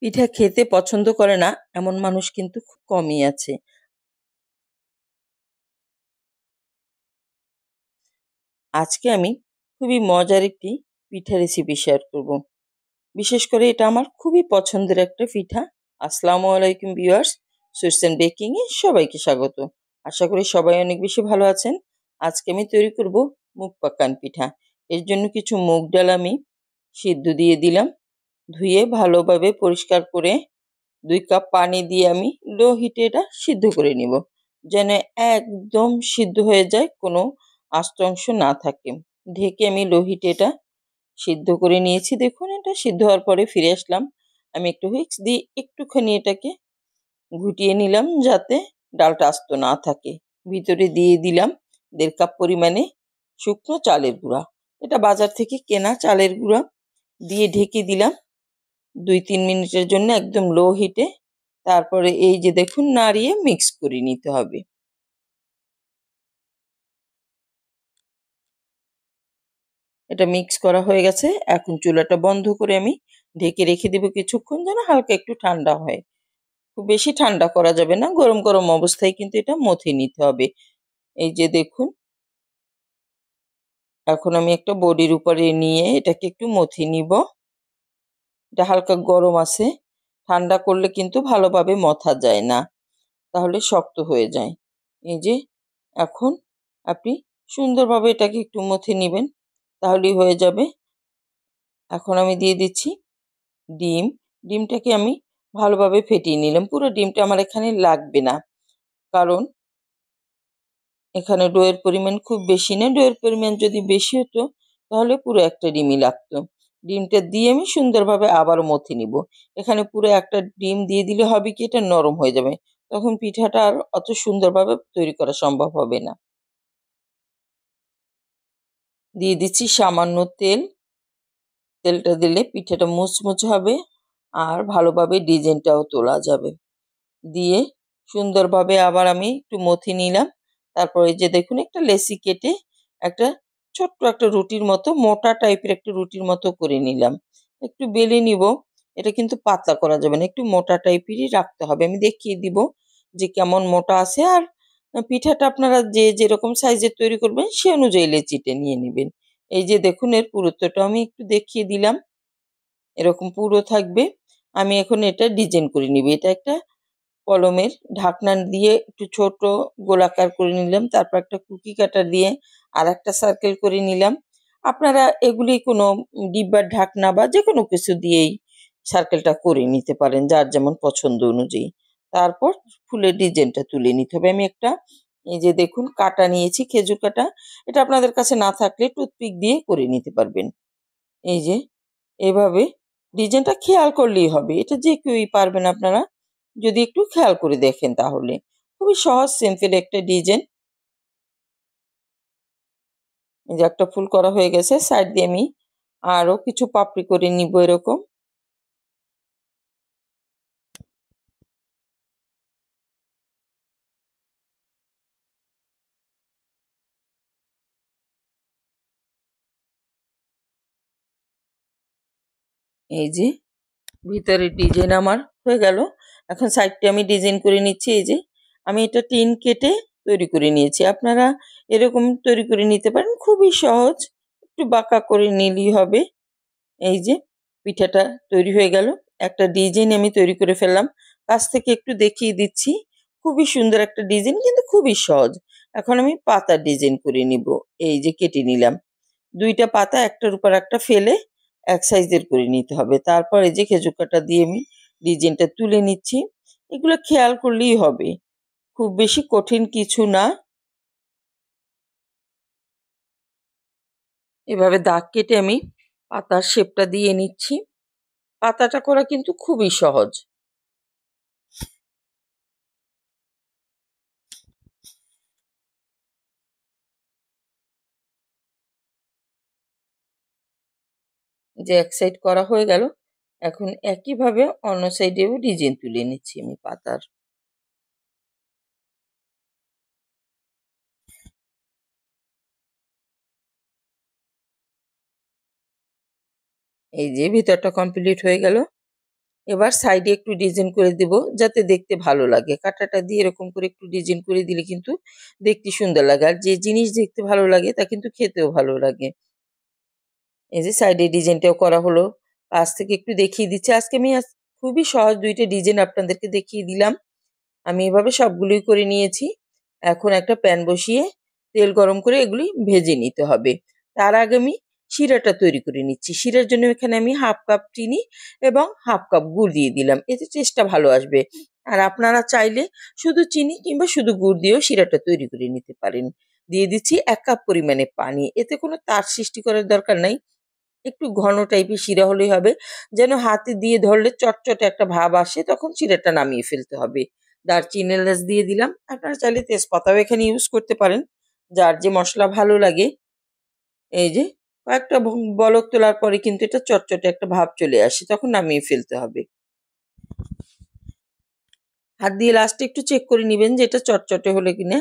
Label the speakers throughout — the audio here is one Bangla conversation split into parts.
Speaker 1: পিঠা খেতে পছন্দ করে না এমন মানুষ কিন্তু খুব কমই আছে। আজকে আমি খুবই মজার একটি পিঠা রেসিপি শেয়ার করব। বিশেষ করে এটা আমার খুবই পছন্দের একটা পিঠা। আসসালামু আলাইকুম ভিউয়ার্স, সুইটস এন্ড বেকিং এ সবাইকে স্বাগত। আশা করি সবাই অনেক বেশি ভালো আছেন। আজকে আমি তৈরি করব মুগ পাকান পিঠা। এর জন্য কিছু মুগ ডাল আমি সিদ্ধ দিয়ে দিলাম। ধুয়ে ভালোভাবে পরিষ্কার করে 2 কাপ পানি দিয়ে আমি লো হিটে এটা সিদ্ধ করে নিব, যেন একদম সিদ্ধ হয়ে যায়, কোনো আস্ত অংশ না থাকে। ঢেকে আমি লো হিটে এটা সিদ্ধ করে নিয়েছি। দেখুন, এটা সিদ্ধ হওয়ার পরে ফিরে আসলাম। আমি একটু হুইক্স দিয়ে একটুখানি এটাকে ঘুটিয়ে নিলাম যাতে ডালটা আস্ত না থাকে। ভিতরে দিয়ে দিলাম 1.5 কাপ পরিমাণে শুকনো চালের গুঁড়া। এটা বাজার থেকে কেনা চালের গুঁড়া। দিয়ে ঢেকে দিলাম 2-3 মিনিটের জন্য একদম লো হিটে। তারপরে এই যে দেখুন, নাড়িয়ে মিক্স করে নিতে হবে। এটা মিক্স করা হয়ে গেছে। এখন চুলাটা বন্ধ করে আমি ঢেকে রেখে দেবো কিছুক্ষণ, যেন হালকা একটু ঠান্ডা হয়। খুব বেশি ঠান্ডা করা যাবে না, গরম গরম অবস্থায় কিন্তু এটা মথে নিতে হবে। এই যে দেখুন, এখন আমি একটা বডির উপরে নিয়ে এটাকে একটু মথে নিব। এটা হালকা গরম আছে, ঠান্ডা করলে কিন্তু ভালোভাবে মথা যায় না, তাহলে শক্ত হয়ে যায়। এই যে এখন আপনি সুন্দরভাবে এটাকে একটু মথে নেবেন, তাহলেই হয়ে যাবে। এখন আমি দিয়ে দিচ্ছি ডিম। ডিমটাকে আমি ভালোভাবে ফেটিয়ে নিলাম। পুরো ডিমটা আমার এখানে লাগবে না, কারণ এখানে ডোয়ের পরিমাণ খুব বেশি না। ডোয়ের পরিমাণ যদি বেশি হতো তাহলে পুরো একটা ডিমই লাগতো। ডিমটা দিয়ে আমি সুন্দরভাবে আবার মথে নিব। এখানে পুরো একটা ডিম দিয়ে দিলে হবে কি, এটা নরম হয়ে যাবে, তখন পিঠাটা আর অত সুন্দরভাবে তৈরি করা সম্ভব হবে না। দিয়ে দিচ্ছি সামান্য তেল। তেলটা দিলে পিঠাটা মুচমুচে হবে আর ভালোভাবে ডিজাইনটাও তোলা যাবে। দিয়ে সুন্দরভাবে আবার আমি একটু মথে নিলাম। তারপরে যে দেখুন, একটা লেচি কেটে একটা ছোট্ট একটা রুটির মতো, মোটা টাইপের একটা রুটির মতো করে নিলাম। একটু বেলে নিব। এটা কিন্তু পাতলা করা যাবে না, একটু মোটা টাইপেরই রাখতে হবে। আমি দেখিয়ে দিব যে কেমন মোটা আছে। আর পিঠাটা আপনারা যে যেরকম সাইজের তৈরি করবেন সে অনুযায়ী লেচিটা নিয়ে নেবেন। এই যে দেখুন, এর পুরুত্বটা আমি একটু দেখিয়ে দিলাম। এরকম পুরো থাকবে। আমি এখন এটা ডিজাইন করে নিব। এটা একটা কলমের ঢাকনা দিয়ে একটু ছোট গোলাকার করে নিলাম। তারপর একটা কুকি কাটার দিয়ে আর একটা সার্কেল করে নিলাম। আপনারা এগুলি কোনো ডিব্বার ঢাকনা বা যে কোনো কিছু দিয়েই সার্কেলটা করে নিতে পারেন, যার যেমন পছন্দ অনুযায়ী। তারপর ফুলের ডিজাইনটা তুলে নিতে হবে। আমি একটা, এই যে দেখুন, কাটা নিয়েছি, খেজুর কাটা। এটা আপনাদের কাছে না থাকলে টুথপিক দিয়ে করে নিতে পারবেন। এই যে এভাবে ডিজাইনটা খেয়াল করলেই হবে, এটা যে কেউই পারবেন আপনারা যদি একটু খেয়াল করে দেখেন তাহলে। খুবই সহজ সিম্পল একটা ডিজাইন। এই যে একটা ফুল করা হয়ে গেছে। সাইড দিয়ে আমি আরো কিছু পাপড়ি করে নিব এরকম। এই যে ভিতরের ডিজাইন আমার হয়ে গেল। এখন সাইডটা আমি ডিজাইন করে নিচ্ছি। এই যে আমি এটা টিন কেটে তৈরি করে নিয়েছি। আপনারা এরকম তৈরি করে নিতে পারেন, খুবই সহজ। একটু বাঁকা করে নিলেই হবে। এই যে পিঠাটা তৈরি হয়ে গেল। একটা ডিজাইন আমি তৈরি করে ফেললাম। কাছ থেকে একটু দেখিয়ে দিচ্ছি। খুবই সুন্দর একটা ডিজাইন, কিন্তু খুবই সহজ। এখন আমি পাতার ডিজাইন করে নিব। এই যে কেটে নিলাম 2টা পাতা, একটার উপর একটা ফেলে এক সাইজের করে নিতে হবে। তারপর এই যে খেজুর কাটা দিয়ে আমি ডিজাইনটা তুলে নিচ্ছি। এগুলো খেয়াল করলেই হবে, খুব বেশি কঠিন কিছু না। এভাবে দাগ কেটে আমি পাতার শেপটা দিয়ে নিচ্ছি। পাতাটা করা কিন্তু খুবই সহজ। যে এক সাইড করা হয়ে গেল। এখন একইভাবে অন্য সাইডেও ডিজাইন তুলে নিচ্ছি আমি পাতার। এই যে ভিতরটা কমপ্লিট হয়ে গেল। এবার সাইডে একটু ডিজাইন করে দেব যাতে দেখতে ভালো লাগে। কাঁটাটা দিয়ে এরকম করে একটু ডিজাইন করে দিলে কিন্তু দেখতে সুন্দর লাগে। আর যে জিনিস দেখতে ভালো লাগে তা কিন্তু খেতেও ভালো লাগে। এই যে সাইডে ডিজাইনটাও করা হলো। পাশ থেকে একটু দেখিয়ে দিচ্ছি। আজকে আমি খুবই সহজ ২ টা ডিজাইন আপনাদেরকে দেখিয়ে দিলাম। আমি এভাবে সবগুলোই করে নিয়েছি। এখন একটা প্যান বসিয়ে তেল গরম করে এগুলি ভেজে নিতে হবে। তার আগে আমি শিরাটা তৈরি করে নিচ্ছি। শিরার জন্য এখানে আমি 1/2 কাপ চিনি এবং 1/2 কাপ গুড় দিয়ে দিলাম। এতে টেস্টটা ভালো আসবে। আর আপনারা চাইলে শুধু চিনি কিংবা শুধু গুড় দিয়েও শিরাটা তৈরি করে নিতে পারেন। দিয়ে দিচ্ছি ১ কাপ পরিমাণে পানি। এতে কোনো তার সৃষ্টি করার দরকার নাই। একটু ঘন টাইপের শিরা হলেই হবে। যেন হাতে দিয়ে ধরলে চটচটে একটা ভাব আসে, তখন শিরাটা নামিয়ে ফেলতে হবে। দারচিনি এলাচ দিয়ে দিলাম। আপনারা চাইলে তেজপাতাও এখানে ইউজ করতে পারেন। যার যে মসলা ভালো লাগে। এই যে কয়েকটা বলক তোলার পরে কিন্তু এটা চটচটে একটা ভাব চলে আসে। তখন নামিয়ে ফেলতে হবে। হাত দিয়ে লাস্টে একটু চেক করে নিবেন যে এটা চটচটে হলো কিনা।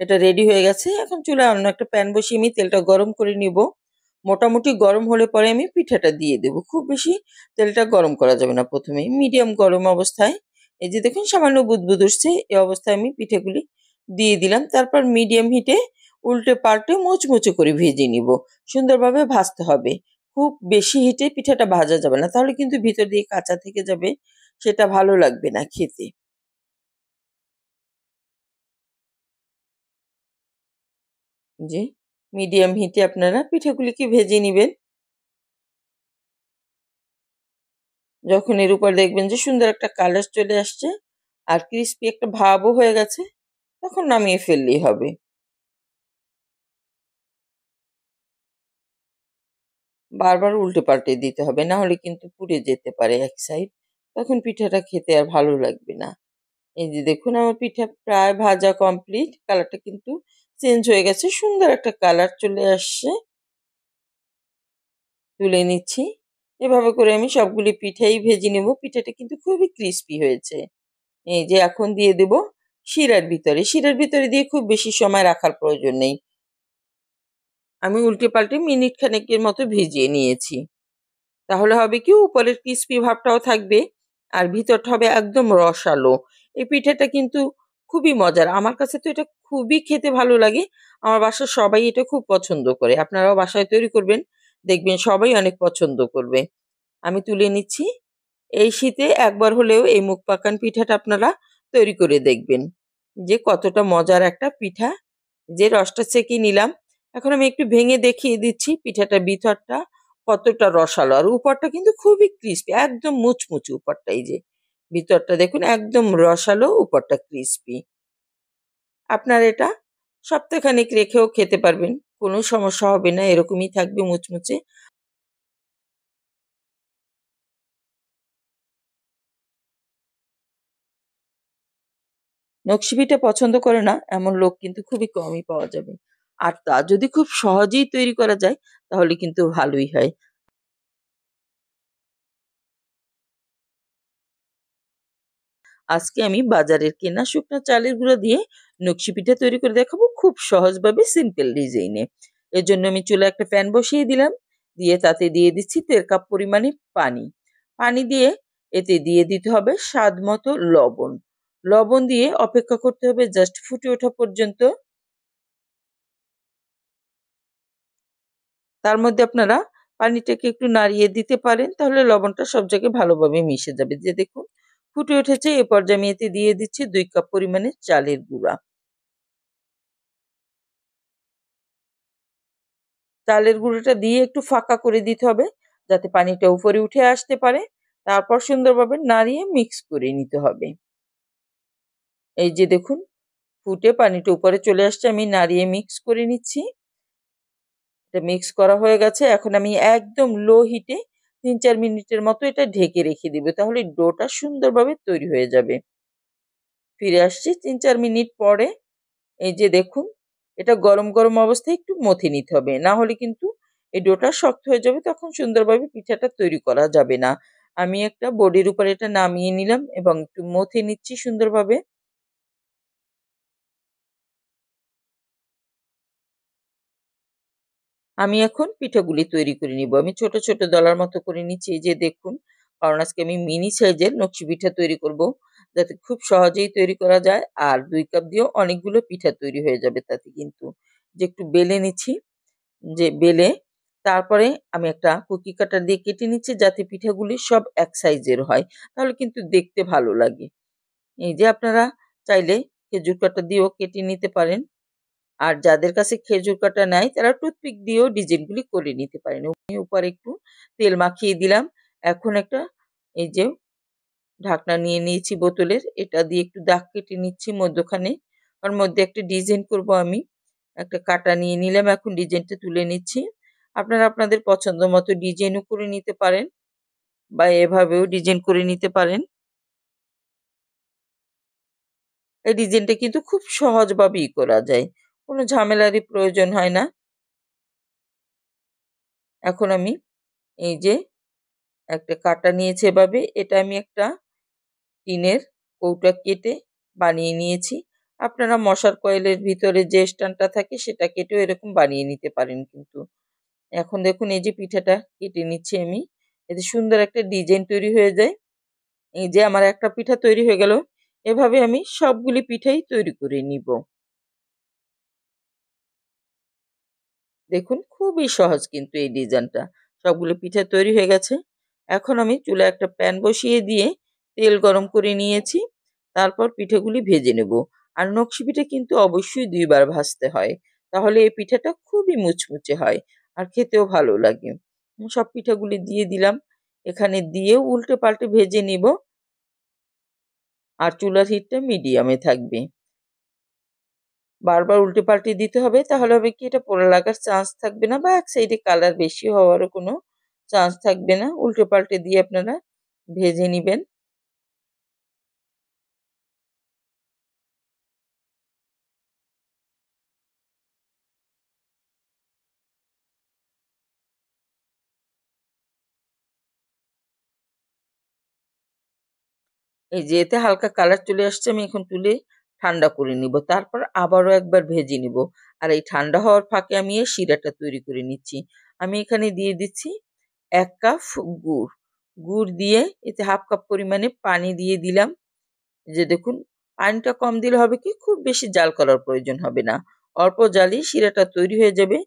Speaker 1: এটা রেডি হয়ে গেছে। এখন চুলায় অন্য একটা প্যান বসিয়ে আমি তেলটা গরম করে নিব। মোটামুটি গরম হলে পরে আমি পিঠাটা দিয়ে দেব। খুব বেশি তেলটা গরম করা যাবে না প্রথমেই। মিডিয়াম গরম অবস্থায় এই যে দেখুন সামান্য বুদবুদ উঠছে। এই অবস্থায় আমি পিঠাগুলি দিয়ে দিলাম। তারপর মিডিয়াম হিটে উল্টে পাল্টে মুচমুচে করে ভেজে নিব। সুন্দরভাবে ভাজতে হবে। খুব বেশি হিটে পিঠাটা ভাজা যাবে না। তাহলে কিন্তু ভিতর দিয়ে কাঁচা থেকে যাবে। সেটা ভালো লাগবে না খেতে। জি, মিডিয়াম হিটে আপনারা পিঠাগুলিকে ভেজে নিবেন। যখন এর উপর দেখবেন যে সুন্দর একটা কালার চলে আসছে আর ক্রিস্পি একটা ভাবও হয়ে গেছে, তখন নামিয়ে ফেললেই হবে। বারবার উল্টে পাল্টে দিতে হবে, না হলে কিন্তু পুড়ে যেতে পারে এক সাইড। তখন পিঠাটা খেতে আর ভালো লাগবে না। এই যে দেখুন আমার পিঠা প্রায় ভাজা কমপ্লিট। কালারটা কিন্তু চেঞ্জ হয়ে গেছে। সুন্দর একটা কালার চলে আসছে। তুলে নিচ্ছি। এভাবে করে আমি সবগুলি পিঠাই ভেজে নেব। পিঠাটা কিন্তু খুবই ক্রিস্পি হয়েছে। এই যে এখন দিয়ে দেব শিরার ভিতরে। শিরার ভিতরে দিয়ে খুব বেশি সময় রাখার প্রয়োজন নেই। আমি উল্টে পাল্টে মিনিট খানেকের মতো ভিজিয়ে নিয়েছি। তাহলে হবে কি উপরের ক্রিস্পি ভাবটাও থাকবে আর ভিতরটা হবে একদম রসালো। এই পিঠাটা কিন্তু খুবই মজার। আমার কাছে তো এটা খুবই খেতে ভালো লাগে। আমার বাসার সবাই এটা খুব পছন্দ করে। আপনারাও বাসায় তৈরি করবেন। দেখবেন সবাই অনেক পছন্দ করবে। আমি তুলে নিচ্ছি। এই শীতে একবার হলেও এই মুগ পাকান পিঠাটা আপনারা তৈরি করে দেখবেন যে কতটা মজার একটা পিঠা। যে রসটা ছেঁকে নিলাম, এখন আমি একটু ভেঙে দেখিয়ে দিচ্ছি পিঠাটার ভিতরটা কতটা রসালো আর উপরটা কিন্তু খুবই ক্রিস্পি, একদম মুচমুচে উপরটা। এই যে ভিতরটা দেখুন একদম রসালো, উপরটা ক্রিস্পি। আপনার এটা সপ্তাহখানেক রেখেও খেতে পারবেন, কোনো সমস্যা হবে না, এরকমই থাকবে মুচমুচে। নকশি পিঠা পছন্দ করে না এমন লোক কিন্তু খুবই কমই পাওয়া যাবে। আর তা যদি খুব সহজেই তৈরি করা যায় তাহলে কিন্তু ভালোই হয়। আজকে আমি বাজারের কেনা শুকনো চালের গুঁড়া দিয়ে নকশি পিঠা তৈরি করে দেখাবো খুব সহজভাবে, সিম্পল ডিজাইনে। এর জন্য আমি চুলায় একটা প্যান বসিয়ে দিলাম। দিয়ে তাতে দিয়ে দিচ্ছি ১.৫ কাপ পরিমাণে পানি। পানি দিয়ে এতে দিয়ে দিতে হবে স্বাদ মতো লবণ। লবণ দিয়ে অপেক্ষা করতে হবে জাস্ট ফুটে ওঠা পর্যন্ত। তার মধ্যে আপনারা পানিটাকে একটু নাড়িয়ে দিতে পারেন, তাহলে লবণটা সব জায়গায় ভালোভাবে মিশে যাবে। যে দেখুন ফুটে উঠেছে। এ পর্যায়ে আমি এতে দিয়ে দিচ্ছি ২ কাপ পরিমাণে চালের গুঁড়া। চালের গুঁড়োটা দিয়ে একটু ফাঁকা করে দিতে হবে যাতে পানিটা উপরে উঠে আসতে পারে। তারপর সুন্দরভাবে নাড়িয়ে মিক্স করে নিতে হবে। এই যে দেখুন ফুটে পানিটা উপরে চলে আসছে, আমি নাড়িয়ে মিক্স করে নিচ্ছি। এটা মিক্স করা হয়ে গেছে। এখন আমি একদম লো হিটে ৩-৪ মিনিটের মতো এটা ঢেকে রেখে দিব। তাহলে ডোটা সুন্দরভাবে তৈরি হয়ে যাবে। ফিরে আসছি ৩-৪ মিনিট পরে। এই যে দেখুন এটা গরম গরম অবস্থায় একটু মথে নিতে হবে, না হলে কিন্তু এই ডোটা শক্ত হয়ে যাবে, তখন সুন্দরভাবে পিঠাটা তৈরি করা যাবে না। আমি একটা বোর্ডের উপর এটা নামিয়ে নিলাম এবং একটু মথে নিচ্ছি সুন্দরভাবে। আমি এখন পিঠাগুলি তৈরি করে নিব। আমি ছোট ছোট দলার মতো করে নিচ্ছি। এই যে দেখুন কারণ আজকে আমি মিনি সাইজের নকশি পিঠা তৈরি করব, যাতে খুব সহজেই তৈরি করা যায়। আর ২ কাপ দিয়েও অনেকগুলো পিঠা তৈরি হয়ে যাবে তাতে কিন্তু। যে একটু বেলে নিচ্ছি, যে বেলে তারপরে আমি একটা কুকি কাটার দিয়ে কেটে নিচ্ছি, যাতে পিঠাগুলি সব এক সাইজের হয়। তাহলে কিন্তু দেখতে ভালো লাগে। এই যে আপনারা চাইলে খেজুর কাঁটা দিয়েও কেটে নিতে পারেন। আর যাদের কাছে খেজুর কাঁটা নাই তারা টুথপিক দিয়েও ডিজাইনগুলি করে নিতে পারেন। আমি উপরে একটু তেল মাখিয়ে দিলাম। এখন একটা এই যে ঢাকনা নিয়ে নিয়েছি বোতলের, এটা দিয়ে একটু দাগ কেটে নিচ্ছি মধ্যখানে। ওর মধ্যে একটা ডিজাইন করব আমি। একটা কাঁটা নিয়ে নিলাম, এখন ডিজাইনটা তুলে নিচ্ছি। আপনারা আপনাদের পছন্দ মতো ডিজাইনও করে নিতে পারেন বা এভাবেও ডিজাইন করে নিতে পারেন। এই ডিজাইনটা কিন্তু খুব সহজভাবেই করা যায়। কোনো ঝামেলারই প্রয়োজন হয় না। এখন আমি এই যে একটা কাঁটা নিয়েছি এভাবে, এটা আমি একটা টিনের কৌটা কেটে বানিয়ে নিয়েছি। আপনারা মশার কয়েলের ভিতরে যে স্ট্যান্ডটা থাকে সেটা কেটেও এরকম বানিয়ে নিতে পারেন কিন্তু। এখন দেখুন এই যে পিঠাটা কেটে নিচ্ছি আমি। এতে সুন্দর একটা ডিজাইন তৈরি হয়ে যায়। এই যে আমার একটা পিঠা তৈরি হয়ে গেল। এভাবে আমি সবগুলি পিঠাই তৈরি করে নিব। দেখুন খুবই সহজ কিন্তু এই ডিজাইনটা। সবগুলো পিঠা তৈরি হয়ে গেছে। এখন আমি চুলায় একটা প্যান বসিয়ে দিয়ে তেল গরম করে নিয়েছি। তারপর পিঠাগুলি ভেজে নেব। আর নকশি পিঠা কিন্তু অবশ্যই ২ বার ভাজতে হয়। তাহলে এই পিঠাটা খুবই মুচমুচে হয় আর খেতেও ভালো লাগে। সব পিঠাগুলি দিয়ে দিলাম। এখানে দিয়েও উল্টে পাল্টে ভেজে নিব। আর চুলার হিটটা মিডিয়ামে থাকবে। বারবার উল্টে পাল্টে দিতে হবে, তাহলে হবে কি এটা পোড়া লাগার চান্স থাকবে না বা এক সাইডে কালার বেশি হওয়ারও কোনো চান্স থাকবে না। উল্টে পাল্টে দিয়ে আপনারা ভেজে নিবেন। এই যে এতে হালকা কালার চলে আসছে, আমি এখন তুলে ঠান্ডা করে নিব। তারপর আবারও একবার ভেজে নিব। আর এই ঠান্ডা হওয়ার ফাঁকে আমি এই শিরাটা তৈরি করে নিচ্ছি। আমি এখানে দিয়ে দিচ্ছি ১ কাপ গুড়। গুড় দিয়ে এতে ১/২ কাপ পরিমাণে পানি দিয়ে দিলাম। যে দেখুন পানিটা কম দিলে হবে কি খুব বেশি জাল করার প্রয়োজন হবে না। অল্প জালেই শিরাটা তৈরি হয়ে যাবে।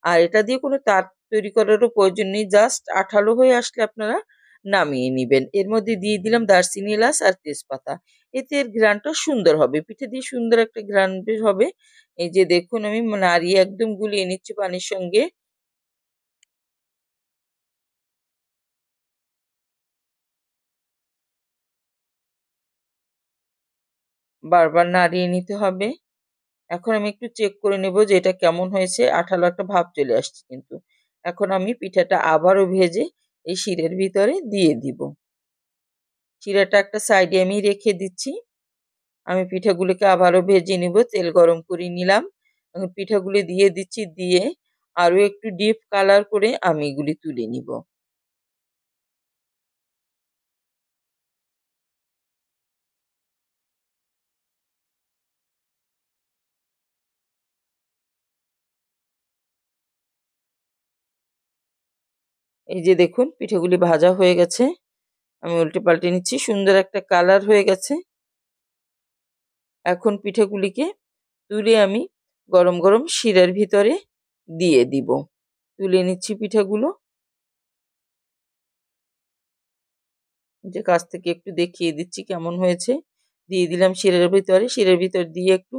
Speaker 1: আর এটা দিয়ে কোনো তার তৈরি করারও প্রয়োজন নেই। জাস্ট আঠালো হয়ে আসলে আপনারা নামিয়ে নিবেন। এর মধ্যে দিয়ে দিলাম দারচিনি, এলাচ আর তেজপাতা। এতে এর ঘ্রাণটা সুন্দর হবে। পিঠে দিয়ে সুন্দর একটা ঘ্রাণ বের হবে। এই যে দেখুন আমি নাড়িয়ে একদম গুলিয়ে নিচ্ছি পানির সঙ্গে। বারবার নাড়িয়ে নিতে হবে। এখন আমি একটু চেক করে নেব যে এটা কেমন হয়েছে। আঠালো একটা ভাব চলে আসছে কিন্তু। এখন আমি পিঠাটা আবারও ভেজে এই শিরের ভিতরে দিয়ে দিব। শিরাটা একটা সাইডে আমি রেখে দিচ্ছি। আমি পিঠাগুলিকে আবারও ভেজে নিব। তেল গরম করে নিলাম। এখন পিঠাগুলি দিয়ে দিচ্ছি। দিয়ে আরো একটু ডিপ কালার করে আমি এগুলি তুলে নিব। এই যে দেখুন পিঠাগুলি ভাজা হয়ে গেছে। আমি উল্টে পাল্টে নিচ্ছি। সুন্দর একটা কালার হয়ে গেছে। এখন পিঠাগুলিকে তুলে আমি গরম গরম শিরার ভিতরে দিয়ে দিব। তুলে নিচ্ছি পিঠাগুলো। যে কাছ থেকে একটু দেখিয়ে দিচ্ছি কেমন হয়েছে। দিয়ে দিলাম শিরার ভিতরে। শিরার ভিতর দিয়ে একটু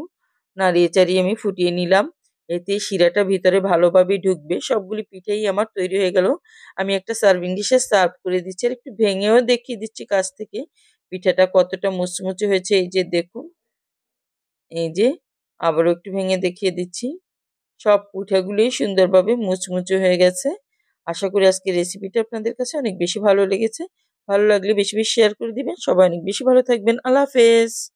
Speaker 1: নাড়িয়ে চাড়িয়ে আমি ফুটিয়ে নিলাম। এতে শিরাটা ভিতরে ভালোভাবে ঢুকবে। সবগুলি পিঠেই আমার তৈরি হয়ে গেল। আমি একটা সার্ভিং ডিশে সার্ভ করে দিচ্ছি। আর একটু ভেঙেও দেখিয়ে দিচ্ছি কাছ থেকে পিঠাটা কতটা মুচমুচে হয়েছে। এই যে দেখুন, এই যে আবারও একটু ভেঙে দেখিয়ে দিচ্ছি। সব পিঠাগুলোই সুন্দরভাবে মুচমুচে হয়ে গেছে। আশা করি আজকের রেসিপিটা আপনাদের কাছে অনেক বেশি ভালো লেগেছে। ভালো লাগলে বেশি বেশি শেয়ার করে দিবেন। সবাই অনেক বেশি ভালো থাকবেন। আল্লাহ হাফেজ।